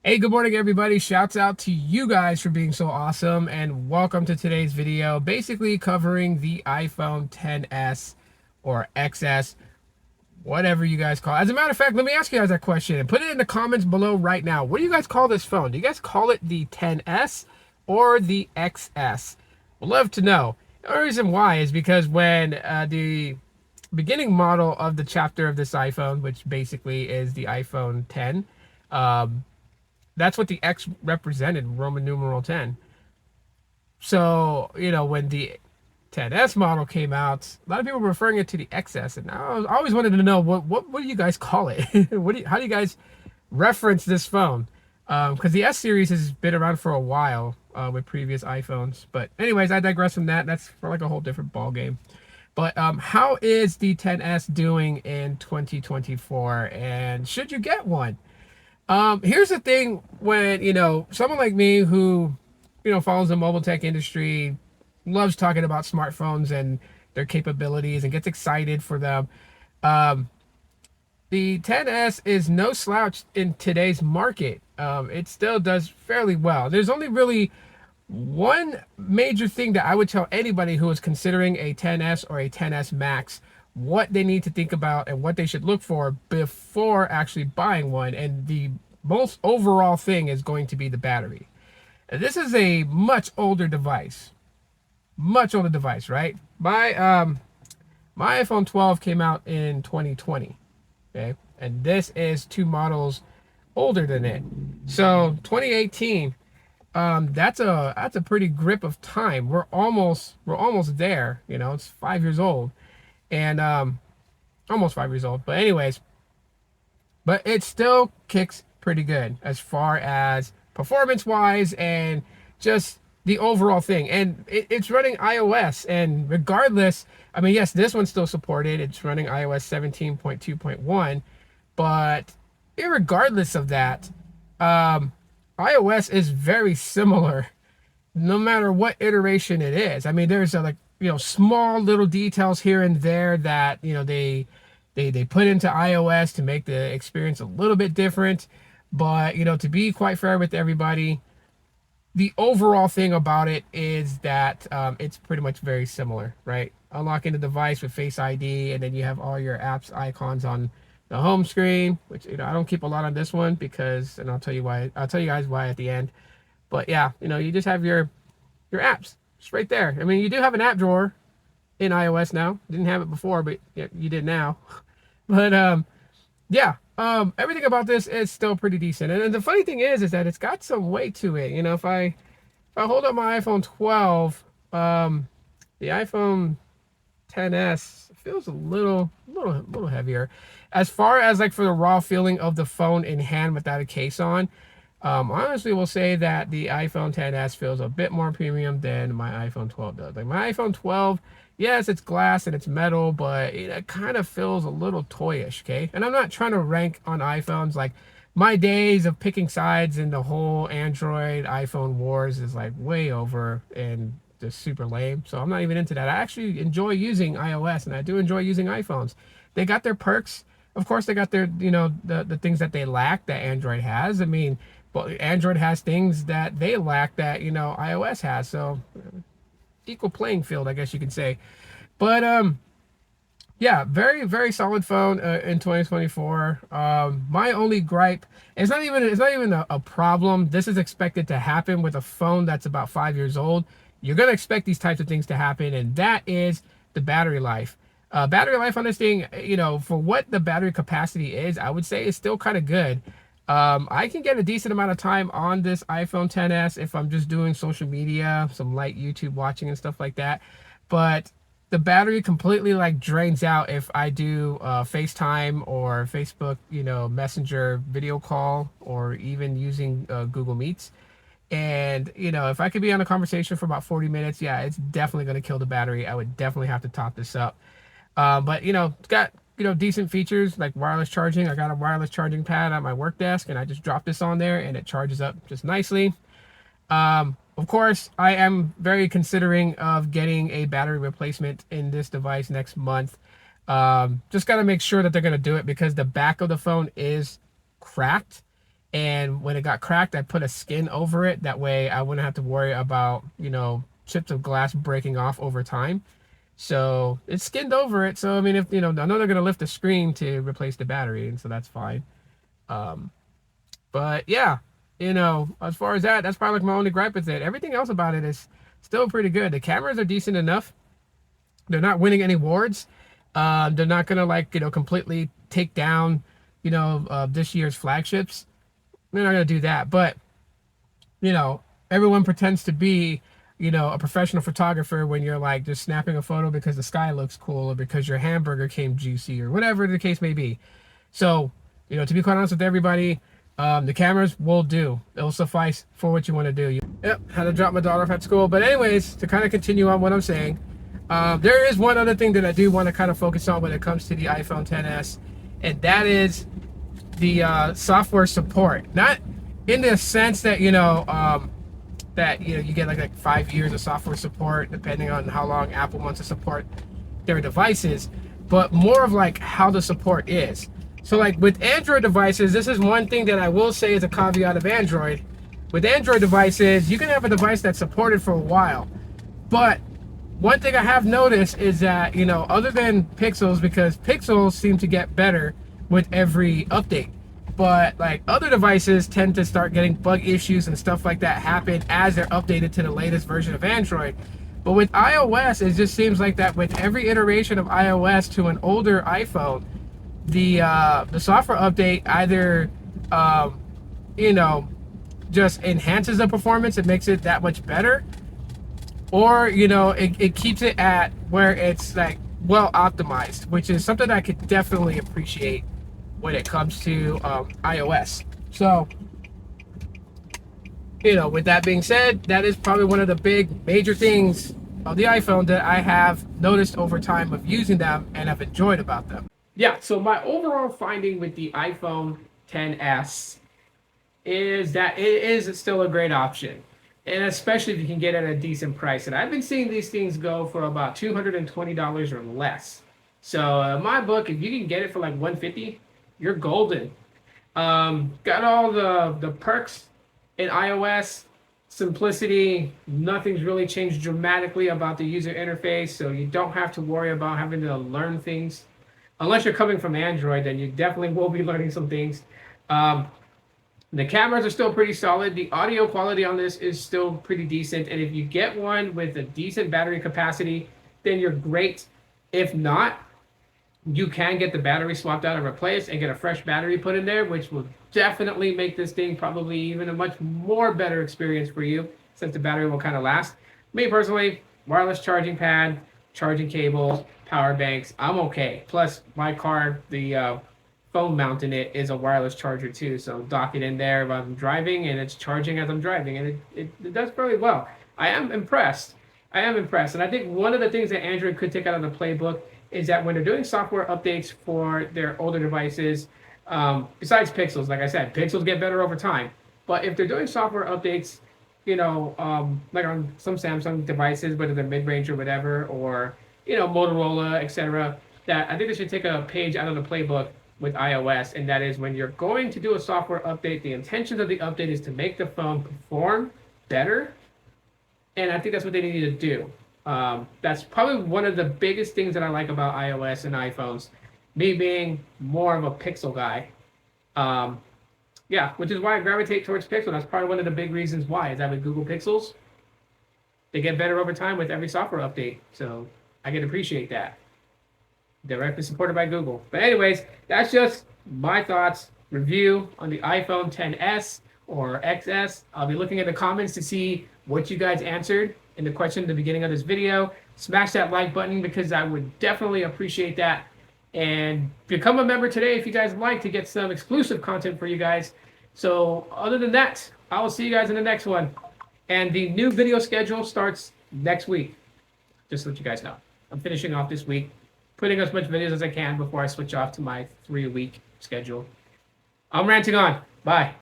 Hey, good morning, everybody. Shouts out to you guys for being so awesome, and welcome to today's video, basically covering the iPhone XS or XS, whatever you guys call it. As a matter of fact, let me ask you guys that question and put it in the comments below right now. What do you guys call this phone? Do you guys call it the XS or the XS? We'd love to know. The only reason why is because when the beginning model of the chapter of this iPhone, which basically is the iPhone 10, um, that's what the X represented, Roman numeral 10. So, when the 10S model came out, a lot of people were referring it to the XS, and I always wanted to know what do you guys call it? How do you guys reference this phone? Because the S series has been around for a while with previous iPhones. But anyways, I digress from that. That's for like a whole different ball game. But how is the 10S doing in 2024, and should you get one? Here's the thing when, someone like me who, follows the mobile tech industry, loves talking about smartphones and their capabilities and gets excited for them. Um, the 10S is no slouch in today's market. It still does fairly well. There's only really one major thing that I would tell anybody who is considering a 10S or a 10S Max what they need to think about and what they should look for before actually buying one. And the most overall thing is going to be the battery. This is a much older device, right? My iPhone 12 came out in 2020, okay, and this is two models older than it. So 2018, that's a pretty grip of time. We're almost there. It's 5 years old, and almost 5 years old. But anyways, but it still kicks pretty good as far as performance wise and just the overall thing. And it's running iOS, and regardless, I mean, yes, this one's still supported. It's running iOS 17.2.1, but irregardless of that, iOS is very similar no matter what iteration it is. I mean, there's like, small little details here and there that, they put into iOS to make the experience a little bit different. But, to be quite fair with everybody, the overall thing about it is that it's pretty much very similar, right? Unlocking the device with Face ID, and then you have all your apps icons on the home screen, which, I don't keep a lot on this one because, and I'll tell you why. I'll tell you guys why at the end. But yeah, you just have your apps just right there. I mean, you do have an app drawer in iOS now. Didn't have it before, but yeah, you did now. But yeah, everything about this is still pretty decent. And the funny thing is that it's got some weight to it. If I hold up my iPhone 12, the iPhone 10s feels a little heavier. As far as like for the raw feeling of the phone in hand without a case on, honestly, will say that the iPhone 10s feels a bit more premium than my iPhone 12 does. Like my iPhone 12, yes, it's glass and it's metal, but it kind of feels a little toyish, okay? And I'm not trying to rank on iPhones. Like my days of picking sides in the whole Android iPhone wars is like way over and just super lame. So I'm not even into that. I actually enjoy using iOS, and I do enjoy using iPhones. They got their perks. Of course, they got their, the things that they lack that Android has. I mean, but Android has things that they lack that, iOS has. So equal playing field, I guess you could say. But yeah, very very solid phone in 2024. My only gripe, it's not even a problem. This is expected to happen with a phone that's about 5 years old. You're gonna expect these types of things to happen, and that is the battery life. Battery life on this thing, for what the battery capacity is, I would say is still kind of good. I can get a decent amount of time on this iPhone 10s if I'm just doing social media, some light YouTube watching and stuff like that. But the battery completely like drains out if I do FaceTime or Facebook, Messenger video call, or even using Google Meets. And, if I could be on a conversation for about 40 minutes, yeah, it's definitely going to kill the battery. I would definitely have to top this up. But, it's got, decent features like wireless charging. I got a wireless charging pad on my work desk, and I just drop this on there and it charges up just nicely. Of course, I am very considering of getting a battery replacement in this device next month. Just got to make sure that they're going to do it because the back of the phone is cracked. And when it got cracked, I put a skin over it. That way I wouldn't have to worry about, chips of glass breaking off over time. So it's skinned over it. So, I mean, if, I know they're going to lift the screen to replace the battery, and so that's fine. But yeah, as far as that, that's probably like my only gripe with it. Everything else about it is still pretty good. The cameras are decent enough. They're not winning any awards. They're not going to completely take down, this year's flagships. They're not going to do that. But, everyone pretends to be, a professional photographer when you're like just snapping a photo because the sky looks cool or because your hamburger came juicy or whatever the case may be. So, to be quite honest with everybody, the cameras will do. It'll suffice for what you want to do. Yep, had to drop my daughter off at school. But anyways, to kind of continue on what I'm saying, there is one other thing that I do want to kind of focus on when it comes to the iPhone XS, and that is the software support. Not in the sense that, you get like 5 years of software support, depending on how long Apple wants to support their devices, but more of like how the support is. So like with Android devices, this is one thing that I will say is a caveat of Android. With Android devices, you can have a device that's supported for a while, but one thing I have noticed is that, other than Pixels, because Pixels seem to get better with every update, but like other devices tend to start getting bug issues and stuff like that happen as they're updated to the latest version of Android. But with iOS, it just seems like that with every iteration of iOS to an older iPhone, the software update either just enhances the performance, it makes it that much better, or it keeps it at where it's like well optimized, which is something I could definitely appreciate when it comes to iOS. So, with that being said, that is probably one of the big major things of the iPhone that I have noticed over time of using them and have enjoyed about them. Yeah, so my overall finding with the iPhone XS is that it is still a great option, and especially if you can get it at a decent price. And I've been seeing these things go for about $220 or less. So in my book, if you can get it for like $150, you're golden. Got all the perks in iOS, simplicity. Nothing's really changed dramatically about the user interface, so you don't have to worry about having to learn things. Unless you're coming from Android, then you definitely will be learning some things. The cameras are still pretty solid. The audio quality on this is still pretty decent. And if you get one with a decent battery capacity, then you're great. If not, you can get the battery swapped out and replaced and get a fresh battery put in there, which will definitely make this thing probably even a much more better experience for you, since the battery will kind of last. Me personally, wireless charging pad, charging cable, power banks, I'm okay. Plus, my car, the phone mount in it is a wireless charger too, so dock it in there while I'm driving, and it's charging as I'm driving, and it does fairly well. I am impressed. And I think one of the things that Android could take out of the playbook is that when they're doing software updates for their older devices, besides Pixels, like I said, Pixels get better over time. But if they're doing software updates, like on some Samsung devices, whether they're mid-range or whatever, or Motorola, etc., that I think they should take a page out of the playbook with iOS, and that is when you're going to do a software update, the intention of the update is to make the phone perform better, and I think that's what they need to do. That's probably one of the biggest things that I like about iOS and iPhones, me being more of a Pixel guy. Yeah, which is why I gravitate towards Pixel. That's probably one of the big reasons why, is that with Google Pixels, they get better over time with every software update, so I can appreciate that. Directly supported by Google. But anyways, that's just my thoughts, review on the iPhone XS or XS. I'll be looking at the comments to see what you guys answered in the question at the beginning of this video. Smash that like button because I would definitely appreciate that. And become a member today if you guys would like to get some exclusive content for you guys. So other than that, I will see you guys in the next one. And the new video schedule starts next week. Just to let you guys know. I'm finishing off this week, putting as much videos as I can before I switch off to my 3-a-week schedule. I'm ranting on. Bye.